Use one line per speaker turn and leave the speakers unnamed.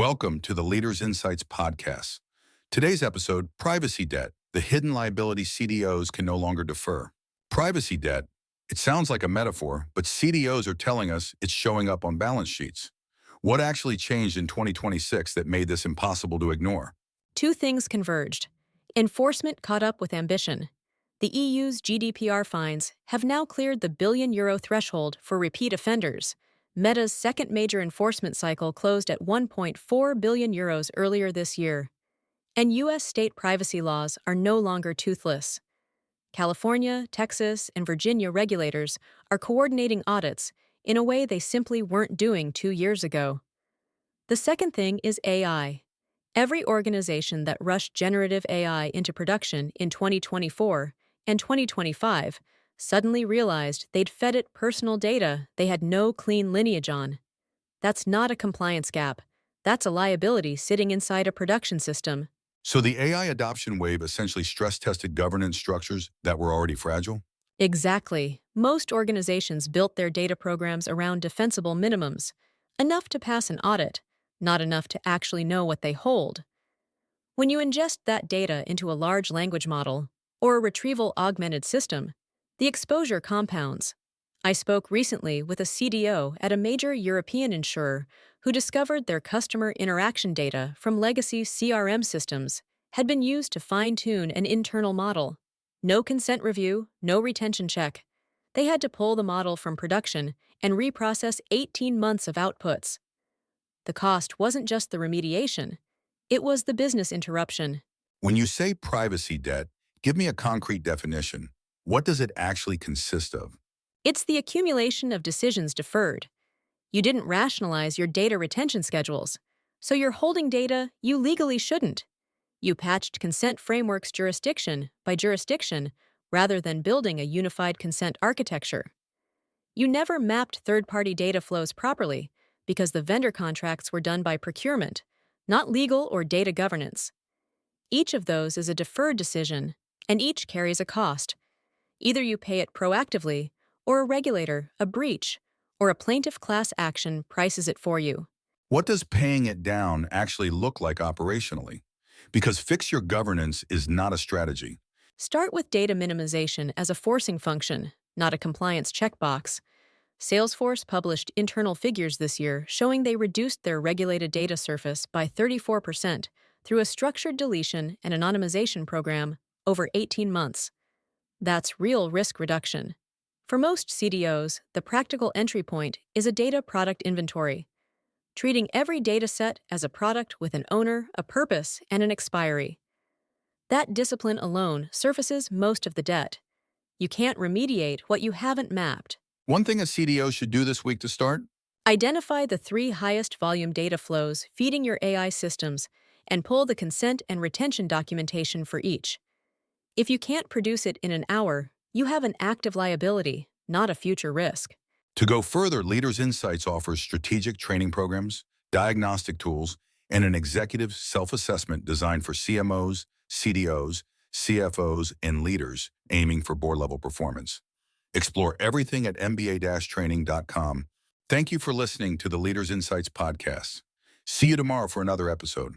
Welcome to the Leaders Insights podcast. Today's episode, Privacy Debt, the hidden liability CDOs can no longer defer. Privacy debt, it sounds like a metaphor, but CDOs are telling us it's showing up on balance sheets. What actually changed in 2026 that made this impossible to ignore?
Two things converged. Enforcement caught up with ambition. The EU's GDPR fines have now cleared the billion-euro threshold for repeat offenders. Meta's second major enforcement cycle closed at 1.4 billion euros earlier this year. And U.S. state privacy laws are no longer toothless. California, Texas, and Virginia regulators are coordinating audits in a way they simply weren't doing 2 years ago. The second thing is AI. Every organization that rushed generative AI into production in 2024 and 2025 suddenly realized they'd fed it personal data they had no clean lineage on. That's not a compliance gap. That's a liability sitting inside a production system.
So the AI adoption wave essentially stress-tested governance structures that were already fragile?
Exactly. Most organizations built their data programs around defensible minimums, enough to pass an audit, not enough to actually know what they hold. When you ingest that data into a large language model or a retrieval-augmented system, the exposure compounds. I spoke recently with a CDO at a major European insurer who discovered their customer interaction data from legacy CRM systems had been used to fine-tune an internal model. No consent review, no retention check. They had to pull the model from production and reprocess 18 months of outputs. The cost wasn't just the remediation, it was the business interruption.
When you say privacy debt, give me a concrete definition. What does it actually consist of?
It's the accumulation of decisions deferred. You didn't rationalize your data retention schedules, so you're holding data you legally shouldn't. You patched consent frameworks jurisdiction by jurisdiction rather than building a unified consent architecture. You never mapped third-party data flows properly because the vendor contracts were done by procurement, not legal or data governance. Each of those is a deferred decision, and each carries a cost. Either you pay it proactively, or a regulator, a breach, or a plaintiff class action prices it for you.
What does paying it down actually look like operationally? Because fix your governance is not a strategy.
Start with data minimization as a forcing function, not a compliance checkbox. Salesforce published internal figures this year showing they reduced their regulated data surface by 34% through a structured deletion and anonymization program over 18 months. That's real risk reduction. For most CDOs, the practical entry point is a data product inventory, treating every data set as a product with an owner, a purpose, and an expiry. That discipline alone surfaces most of the debt. You can't remediate what you haven't mapped.
One thing a CDO should do this week to start?
Identify the 3 highest volume data flows feeding your AI systems and pull the consent and retention documentation for each. If you can't produce it in an hour, you have an active liability, not a future risk.
To go further, Leaders Insights offers strategic training programs, diagnostic tools, and an executive self-assessment designed for CMOs, CDOs, CFOs, and leaders aiming for board-level performance. Explore everything at mba-training.com. Thank you for listening to the Leaders Insights podcast. See you tomorrow for another episode.